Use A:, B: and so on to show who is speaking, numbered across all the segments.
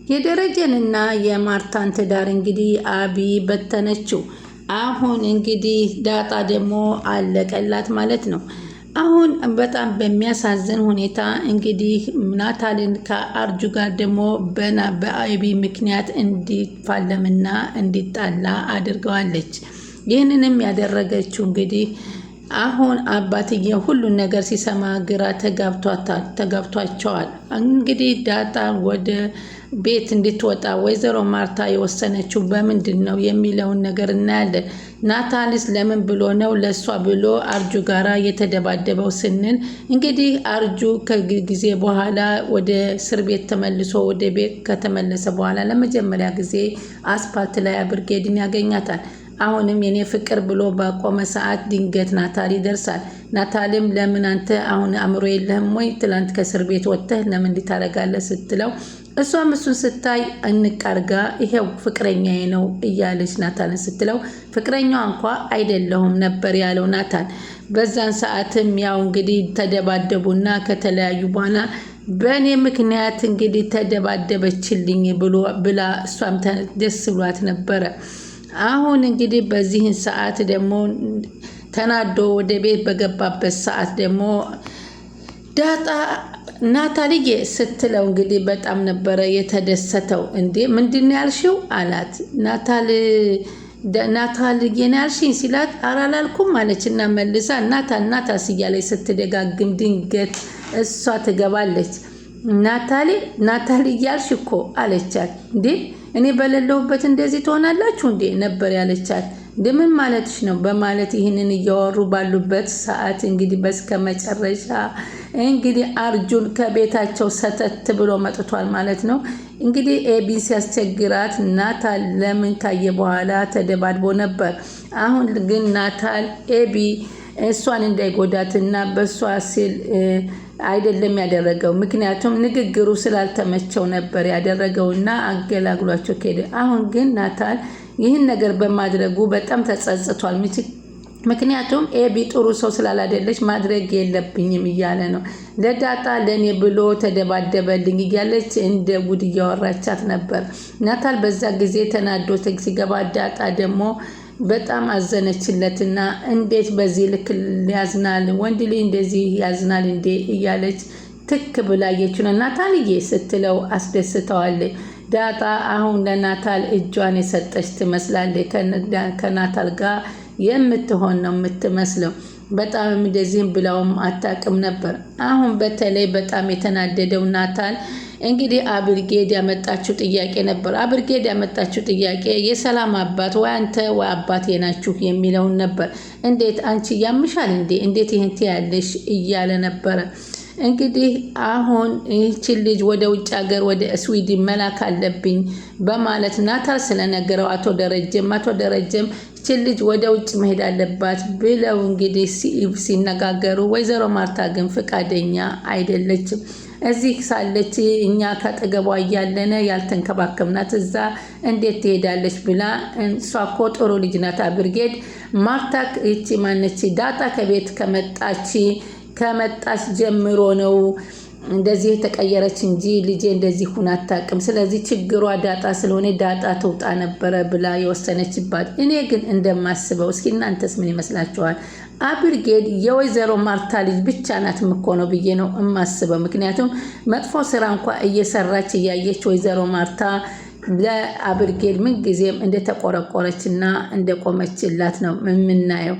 A: የደረጀንና የማርታን ትዳር እንግዲህ አቢ በተነችው። አሁን እንግዲህ ዳጣ ደግሞ አለቀላት ማለት ነው። አሁን በጣም በሚያሳዝን ሁኔታ እንግዲህ ናታልን ከአርጁ ጋር ደግሞ በአቢ ምክንያት እንዲፋለምና እንዲጣላ አድርገዋለች። ይህንንም ያደረገችው እንግዲህ አሁን አባትዬ ሁሉን ነገር ሲሰማ ግራ ተጋብቷቸዋል። እንግዲህ ዳጣ ወደ ቤት እንድትወጣ ወይዘሮ ማርታ የወሰነችው በምንድን ነው የሚለውን ነገር እናያለን። ናታልስ ለምን ብሎ ነው ለሷ ብሎ አርጁ ጋራ የተደባደበው ስንል እንግዲህ አርጁ ከጊዜ በኋላ ወደ እስር ቤት ተመልሶ ወደ ቤት ከተመለሰ በኋላ ለመጀመሪያ ጊዜ አስፓልት ላይ ብርጌድን ያገኛታል። አሁንም የኔ ፍቅር ብሎ በቆመ ሰዓት ድንገት ናታል ይደርሳል። ናታልም ለምን አንተ አሁን አእምሮ የለህም ወይ? ትላንት ከእስር ቤት ወጥተህ ለምን እንዲታረጋለህ ስትለው እሷም እሱን ስታይ እንቃርጋ ይሄው ፍቅረኛዬ ነው እያለች ናታልን ስትለው ፍቅረኛዋ እንኳ አይደለሁም ነበር ያለው ናታል። በዛን ሰዓትም ያው እንግዲህ ተደባደቡና ከተለያዩ በኋላ በእኔ ምክንያት እንግዲህ ተደባደበችልኝ ብላ እሷም ደስ ብሏት ነበረ። አሁን እንግዲህ በዚህን ሰዓት ደግሞ ተናዶ ወደ ቤት በገባበት ሰዓት ደግሞ ዳጣ ናታልዬ ስትለው እንግዲህ በጣም ነበረ የተደሰተው። እንዴ ምንድን ያልሽው አላት። ናታልዬ ነው ያልሽኝ ሲላት አላልኩም አለችና መልሳ ናታል እያለች ስትደጋግም ድንገት እሷ ትገባለች። ናታል እያልሽ እኮ አለቻት። እንዴ እኔ በሌለሁበት እንደዚህ ትሆናላችሁ እንዴ ነበር ያለቻት። እንደምን ማለትሽ ነው በማለት ይህንን እያወሩ ባሉበት ሰዓት እንግዲህ በስከ መጨረሻ እንግዲህ አርጁን ከቤታቸው ሰተት ብሎ መጥቷል ማለት ነው። እንግዲህ ኤቢ ሲያስቸግራት ናታል ለምን ካየ በኋላ ተደባድቦ ነበር። አሁን ግን ናታል ኤቢ እሷን እንዳይጎዳትና በሷ ሲል አይደለም ያደረገው። ምክንያቱም ንግግሩ ስላልተመቸው ነበር ያደረገውና አገላግሏቸው ከሄደ። አሁን ግን ናታል ይህን ነገር በማድረጉ በጣም ተጸጽቷል። ምክንያቱም ኤቢ ጥሩ ሰው ስላላደለች ማድረግ የለብኝም እያለ ነው። ለዳጣ ለኔ ብሎ ተደባደበልኝ እያለች እንደ ጉድ እያወራቻት ነበር። ናታል በዛ ጊዜ ተናዶ ሲገባ ዳጣ ደግሞ በጣም አዘነችለትና እንዴት በዚህ ልክ ያዝናል? ወንድ ልጅ እንደዚህ ያዝናል እንዴ? እያለች ትክ ብላየች ነው ናታልዬ ስትለው አስደስተዋለች። ዳጣ አሁን ለናታል እጇን የሰጠች ትመስላለች። ከናታል ጋር የምትሆን ነው የምትመስለው። በጣም እንደዚህም ብላውም አታውቅም ነበር። አሁን በተለይ በጣም የተናደደው ናታል እንግዲህ አብርጌድ ያመጣችው ጥያቄ ነበር። አብርጌድ ያመጣችው ጥያቄ የሰላም አባት ወይ አንተ ወይ አባቴ ናችሁ የሚለውን ነበር። እንዴት አንቺ ያምሻል እንዴ? እንዴት ይህን ትያለሽ? እያለ ነበረ። እንግዲህ አሁን ይህችን ልጅ ወደ ውጭ ሀገር ወደ ስዊድን መላክ አለብኝ በማለት ናታል ስለነገረው አቶ ደረጀም ይህችን ልጅ ወደ ውጭ መሄድ አለባት ብለው እንግዲህ ሲነጋገሩ ወይዘሮ ማርታ ግን ፈቃደኛ አይደለችም። እዚህ ሳለች እኛ ከአጠገቧ እያለነ ያልተንከባከብናት እዛ እንዴት ትሄዳለች ብላ እሷ እኮ ጥሩ ልጅ ናት። ብርጌድ ማርታ ይቺ ማነች ዳጣ ከቤት ከመጣች ጀምሮ ነው እንደዚህ የተቀየረች እንጂ ልጄ እንደዚህ ሁና አታውቅም። ስለዚህ ችግሯ ዳጣ ስለሆነ ዳጣ ትውጣ ነበረ ብላ የወሰነችባት። እኔ ግን እንደማስበው እስኪ እናንተስ ምን ይመስላችኋል? አብርጌድ የወይዘሮ ማርታ ልጅ ብቻ ናት የምትሆነው ብዬ ነው የማስበው። ምክንያቱም መጥፎ ስራ እንኳ እየሰራች እያየች ወይዘሮ ማርታ ለአብርጌድ ምን ጊዜም እንደተቆረቆረችና እንደቆመችላት ነው የምናየው።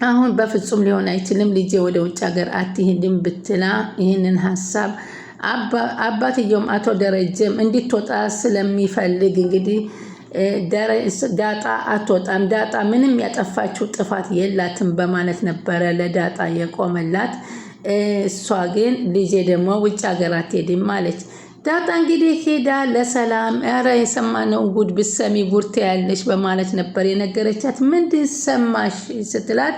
A: አሁን በፍጹም ሊሆን አይችልም ልጄ ወደ ውጭ ሀገር አትሄድም ብትላ ይህንን ሀሳብ አባትየውም አቶ ደረጀም እንድትወጣ ስለሚፈልግ እንግዲህ ዳጣ አትወጣም፣ ዳጣ ምንም ያጠፋችው ጥፋት የላትም በማለት ነበረ ለዳጣ የቆመላት። እሷ ግን ልጄ ደግሞ ውጭ ሀገር አትሄድም ማለች። ዳጣ እንግዲህ ሄዳ ለሰላም ኧረ የሰማነውን ጉድ ብሰሚ ጉርቴ ያለሽ በማለት ነበር የነገረቻት። ምንድን ሰማሽ ስትላት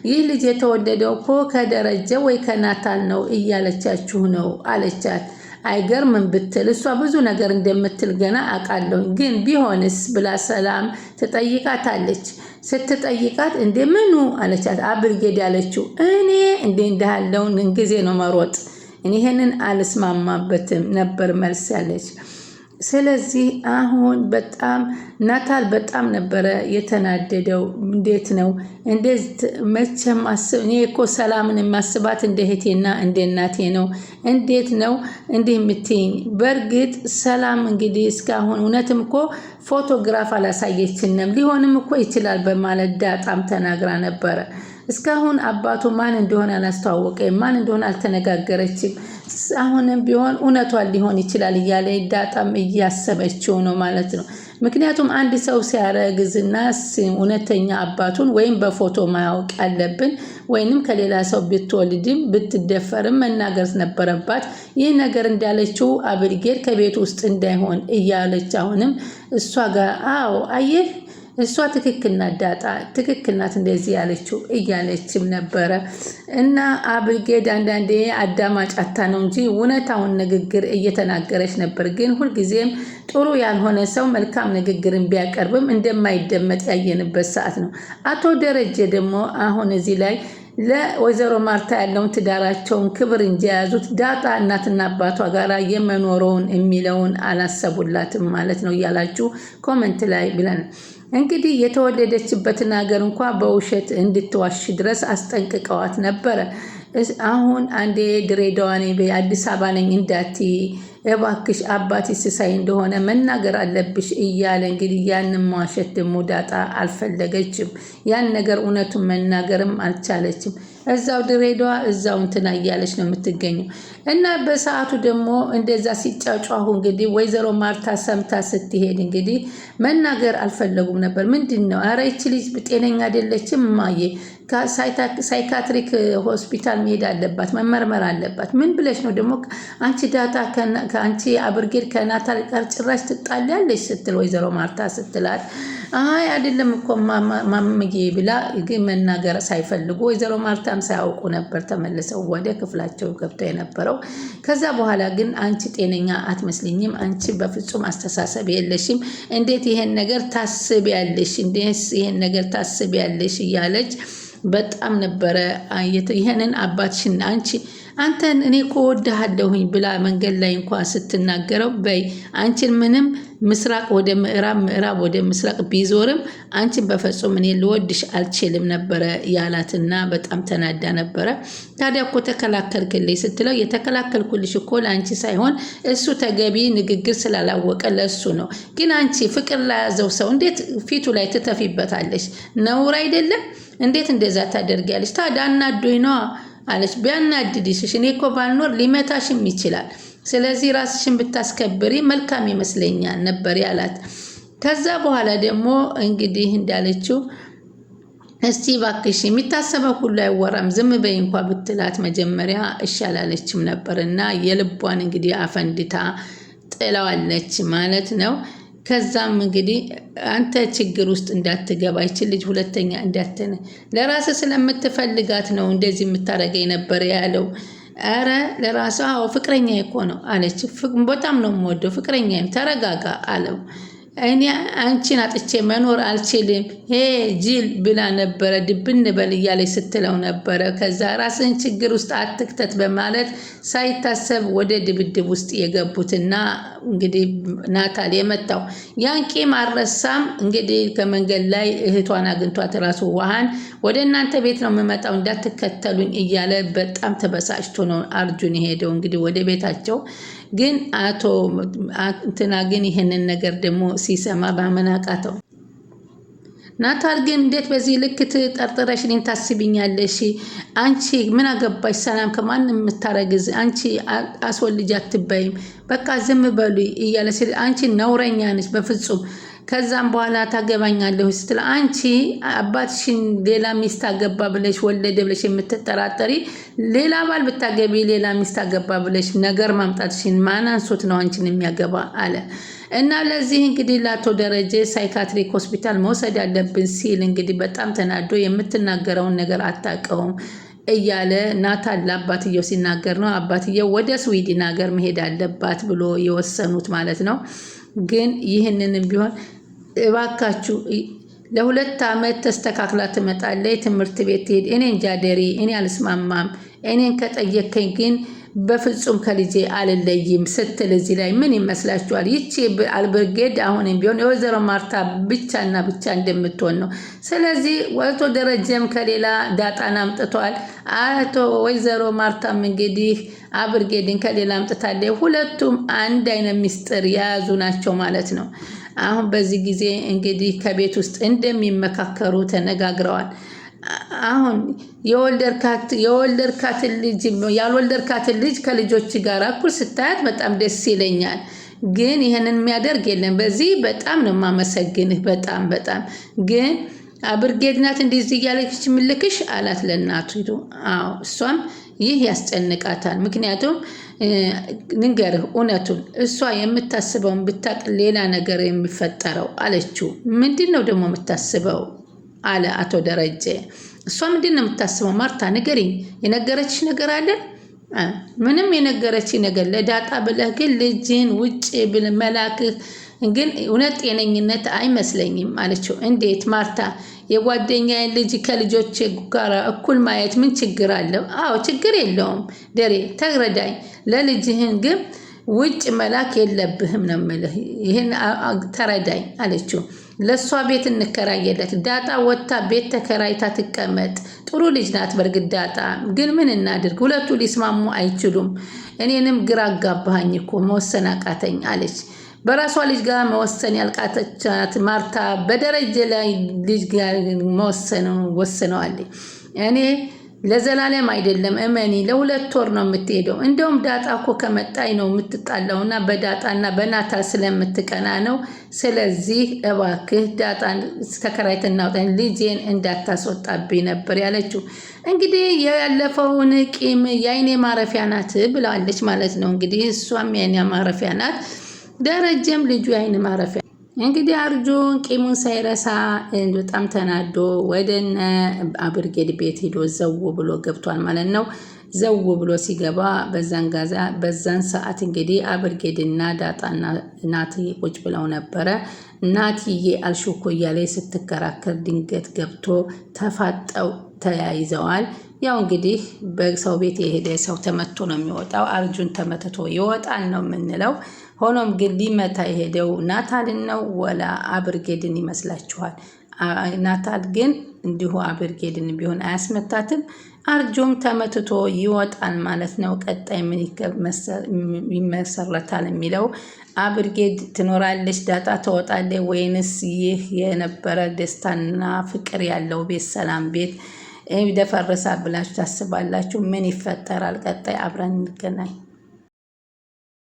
A: ይህ ልጅ የተወለደው እኮ ከደረጀ ወይ ከናታል ነው እያለቻችሁ ነው አለቻት። አይገርምም ብትል እሷ ብዙ ነገር እንደምትል ገና አውቃለሁ፣ ግን ቢሆንስ ብላ ሰላም ትጠይቃታለች። ስትጠይቃት እንደ ምኑ አለቻት። አብርጌድ ያለችው እኔ እንዳለውን ጊዜ ነው መሮጥ እኔ ይሄንን አልስማማበትም ነበር መልስ ያለች። ስለዚህ አሁን በጣም ናታል በጣም ነበረ የተናደደው። እንዴት ነው እንዴት መቼም እኔ እኮ ሰላምን የማስባት እንደ እህቴና እንደ እናቴ ነው። እንዴት ነው እንዲህ የምትይኝ? በእርግጥ ሰላም እንግዲህ እስካሁን እውነትም እኮ ፎቶግራፍ አላሳየችንም፣ ሊሆንም እኮ ይችላል በማለት ዳጣም ተናግራ ነበረ። እስካሁን አባቱ ማን እንደሆነ አላስተዋወቀም፣ ማን እንደሆነ አልተነጋገረችም። አሁንም ቢሆን እውነቷን ሊሆን ይችላል እያለ ዳጣም እያሰበችው ነው ማለት ነው። ምክንያቱም አንድ ሰው ሲያረግዝና እውነተኛ አባቱን ወይም በፎቶ ማያውቅ ያለብን ወይንም ከሌላ ሰው ብትወልድም ብትደፈርም መናገር ነበረባት። ይህ ነገር እንዳለችው አብርጌል ከቤት ውስጥ እንዳይሆን እያለች አሁንም እሷ ጋር አዎ አየህ እሷ ትክክል ናት፣ ዳጣ ትክክል ናት እንደዚህ ያለችው እያለችም ነበረ። እና አብርጌድ አንዳንዴ አዳማጭ አታ ነው እንጂ እውነታውን ንግግር እየተናገረች ነበር። ግን ሁልጊዜም ጥሩ ያልሆነ ሰው መልካም ንግግርን ቢያቀርብም እንደማይደመጥ ያየንበት ሰዓት ነው። አቶ ደረጀ ደግሞ አሁን እዚህ ላይ ለወይዘሮ ማርታ ያለውን ትዳራቸውን ክብር እንጂ የያዙት ዳጣ እናትና አባቷ ጋር የመኖረውን የሚለውን አላሰቡላትም ማለት ነው እያላችሁ ኮመንት ላይ ብለን እንግዲህ የተወለደችበትን ሀገር እንኳ በውሸት እንድትዋሽ ድረስ አስጠንቅቀዋት ነበረ። አሁን አንዴ ድሬዳዋ ነኝ በይ አዲስ አበባ ነኝ እንዳትዪ እባክሽ አባቴ ሲሳይ እንደሆነ መናገር አለብሽ እያለ እንግዲህ ያንን መዋሸት ደግሞ ዳጣ አልፈለገችም። ያን ነገር እውነቱን መናገርም አልቻለችም። እዛው ድሬዳዋ እዛው እንትና እያለች ነው የምትገኘው። እና በሰዓቱ ደግሞ እንደዛ ሲጫጫሁ እንግዲህ ወይዘሮ ማርታ ሰምታ ስትሄድ እንግዲህ መናገር አልፈለጉም ነበር። ምንድን ነው ኧረ ይቺ ልጅ ጤነኛ አይደለችም እማዬ፣ ሳይካትሪክ ሆስፒታል መሄድ አለባት፣ መመርመር አለባት። ምን ብለሽ ነው ደግሞ አንቺ ዳጣ ከአንቺ አብርጌል ከናታል ጋር ጭራሽ ትጣሊያለሽ ስትል ወይዘሮ ማርታ ስትላት አይ አይደለም እኮ ማምዬ ብላ ግን መናገር ሳይፈልጉ ወይዘሮ ማርታም ሳያውቁ ነበር ተመልሰው ወደ ክፍላቸው ገብተው የነበረው። ከዛ በኋላ ግን አንቺ ጤነኛ አትመስልኝም፣ አንቺ በፍጹም አስተሳሰብ የለሽም፣ እንዴት ይሄን ነገር ታስቢያለሽ? እንዴት ይሄን ነገር ታስቢያለሽ? እያለች በጣም ነበረ ይሄንን አባትሽን አንተን እኔ እኮ ወድሃለሁኝ ብላ መንገድ ላይ እንኳን ስትናገረው በይ አንቺን ምንም ምስራቅ ወደ ምዕራብ ምዕራብ ወደ ምስራቅ ቢዞርም አንቺን በፍጹም እኔ ልወድሽ አልችልም ነበረ ያላትና በጣም ተናዳ ነበረ። ታዲያ እኮ ተከላከልክልኝ ስትለው የተከላከልኩልሽ እኮ ለአንቺ ሳይሆን እሱ ተገቢ ንግግር ስላላወቀ ለሱ ነው። ግን አንቺ ፍቅር ለያዘው ሰው እንዴት ፊቱ ላይ ትተፊበታለሽ? ነውር አይደለም? እንዴት እንደዛ ታደርጊያለሽ? ታዲያ አናዶኝ ነዋ አለች። ቢያናድድሽ እኔ እኮ ባልኖር ሊመታሽም ይችላል። ስለዚህ ራስሽን ብታስከብሪ መልካም ይመስለኛል ነበር ያላት። ከዛ በኋላ ደግሞ እንግዲህ እንዳለችው እስቲ ባክሽ የሚታሰበው ሁሉ አይወራም ዝም በይ እንኳ ብትላት መጀመሪያ እሻላለችም ነበርና የልቧን እንግዲህ አፈንድታ ጥለዋለች ማለት ነው። ከዛም እንግዲህ አንተ ችግር ውስጥ እንዳትገባ ይችል ልጅ ሁለተኛ እንዳትነ ለራስ ስለምትፈልጋት ነው እንደዚህ የምታረገኝ ነበር ያለው። አረ ለራሷ አዎ ፍቅረኛ እኮ ነው አለች። በጣም ነው የምወደው ፍቅረኛዬም ተረጋጋ አለው። እኔ አንቺን አጥቼ መኖር አልችልም ሄ ጅል ብላ ነበረ ድብን በል እያለች ስትለው ነበረ። ከዛ ራስን ችግር ውስጥ አትክተት በማለት ሳይታሰብ ወደ ድብድብ ውስጥ የገቡትና እንግዲህ ናታል የመታው ያንቂ ማረሳም እንግዲህ ከመንገድ ላይ እህቷን አግኝቷት ራሱ ውሃን ወደ እናንተ ቤት ነው የምመጣው እንዳትከተሉኝ እያለ በጣም ተበሳጭቶ ነው አርጁን የሄደው እንግዲህ ወደ ቤታቸው። ግን አቶ እንትና ግን ይሄንን ነገር ደግሞ ሲሰማ ባመናቃተው ናታል ግን እንዴት በዚህ ልክ ተጠርጥረሽ እኔን ታስቢኛለሽ? አንቺ ምን አገባሽ? ሰላም ከማንም የምታረግዝ አንቺ አስወልጅ አትበይም፣ በቃ ዝም በሉ እያለ ሲል አንቺ ነውረኛ ነሽ በፍጹም ከዛም በኋላ ታገባኛለሁ ስትል አንቺ አባትሽን ሌላ ሚስት አገባ ብለሽ ወለደ ብለሽ የምትጠራጠሪ ሌላ ባል ብታገቢ ሌላ ሚስት አገባ ብለሽ ነገር ማምጣትሽን ማን አንሶት ነው አንቺን የሚያገባ አለ። እና ለዚህ እንግዲህ ለአቶ ደረጀ ሳይካትሪክ ሆስፒታል መውሰድ ያለብን ሲል እንግዲህ በጣም ተናዶ የምትናገረውን ነገር አታውቀውም እያለ ናታል ለአባትየው ሲናገር ነው አባትየው ወደ ስዊድን ሀገር መሄድ አለባት ብሎ የወሰኑት ማለት ነው። ግን ይህንንም ቢሆን እባካችሁ ለ2 ዓመት ተስተካክላ ትመጣለች፣ ትምህርት ቤት ትሄድ፣ እኔ እንጃ ደሪ እኔ አልስማማም፣ እኔን ከጠየከኝ ግን በፍጹም ከልጄ አልለይም ስትል እዚህ ላይ ምን ይመስላችኋል? ይቺ አብርጌድ አሁንም ቢሆን የወይዘሮ ማርታ ብቻና ብቻ እንደምትሆን ነው። ስለዚህ አቶ ደረጀም ከሌላ ዳጣን አምጥቷል። ወይዘሮ ማርታም እንግዲህ አብርጌድን ከሌላ አምጥታለች። ሁለቱም አንድ አይነት ሚስጥር የያዙ ናቸው ማለት ነው። አሁን በዚህ ጊዜ እንግዲህ ከቤት ውስጥ እንደሚመካከሩ ተነጋግረዋል። አሁን የወለድካትን ልጅ ያልወለድካትን ልጅ ከልጆች ጋር እኩል ስታያት በጣም ደስ ይለኛል። ግን ይሄንን የሚያደርግ የለም። በዚህ በጣም ነው የማመሰግንህ። በጣም ግን አብርጌድ ናት እንደዚህ እያለች ምልክሽ አላት ለእናቱ። አዎ እሷም ይህ ያስጨንቃታል። ምክንያቱም ንገርህ እውነቱን እሷ የምታስበውን ብታቅ ሌላ ነገር የሚፈጠረው አለችው። ምንድን ነው ደግሞ የምታስበው አለ አቶ ደረጀ። እሷ ምንድን ነው የምታስበው? ማርታ ንገሪኝ፣ የነገረችሽ ነገር አለ? ምንም የነገረች ነገር ለዳጣ ብለህ ግን ልጅህን ውጭ መላክህ ግን እውነት ጤነኝነት አይመስለኝም አለችው። እንዴት ማርታ? የጓደኛዬን ልጅ ከልጆች ጋር እኩል ማየት ምን ችግር አለው? አዎ ችግር የለውም ደሬ ተረዳኝ። ለልጅህን ግን ውጭ መላክ የለብህም ነው የምልህ። ይህን ተረዳኝ አለችው። ለእሷ ቤት እንከራየለት። ዳጣ ወጥታ ቤት ተከራይታ ትቀመጥ። ጥሩ ልጅ ናት በእርግጥ ዳጣ። ግን ምን እናድርግ? ሁለቱ ሊስማሙ አይችሉም። እኔንም ግራ አጋባኸኝ እኮ መወሰን አቃተኝ አለች። በራሷ ልጅ ጋር መወሰን ያልቃተቻት ማርታ በደረጀ ላይ ልጅ ጋር መወሰን ወስነዋለች። እኔ ለዘላለም አይደለም እመኒ፣ ለ2 ወር ነው የምትሄደው። እንደውም ዳጣ እኮ ከመጣይ ነው የምትጣላውና በዳጣና በናታል ስለምትቀና ነው። ስለዚህ እባክህ ዳጣን ተከራይተና አውጣኝ፣ ልጄን እንዳታስወጣብኝ ነበር ያለችው። እንግዲህ ያለፈውን ቂም የአይኔ ማረፊያ ናት ብላለች ማለት ነው። እንግዲህ እሷም የአይኔ ማረፊያ ናት፣ ደረጀም ልጁ የአይን ማረፊያ። እንግዲህ አርጁን ቂሙን ሳይረሳ በጣም ተናዶ ወደነ አብርጌድ ቤት ሄዶ ዘው ብሎ ገብቷል ማለት ነው። ዘው ብሎ ሲገባ በዛን ሰዓት እንግዲህ አብርጌድና ዳጣና ናትዬ ቁጭ ብለው ነበረ። ናትዬ አልሹኮ እያለ ስትከራከር ድንገት ገብቶ ተፋጠው ተያይዘዋል። ያው እንግዲህ በሰው ቤት የሄደ ሰው ተመቶ ነው የሚወጣው። አርጁን ተመትቶ ይወጣል ነው የምንለው። ሆኖም ግን ሊመታ የሄደው ናታልን ነው ወላ አብርጌድን ይመስላችኋል? ናታል ግን እንዲሁ አብርጌድን ቢሆን አያስመታትም። አርጁም ተመትቶ ይወጣል ማለት ነው። ቀጣይ ምን ይመሰረታል የሚለው አብርጌድ ትኖራለች፣ ዳጣ ትወጣለች፣ ወይንስ ይህ የነበረ ደስታና ፍቅር ያለው ቤት ሰላም ቤት ደፈረሳ ብላችሁ ታስባላችሁ? ምን ይፈጠራል? ቀጣይ አብረን እንገናኝ።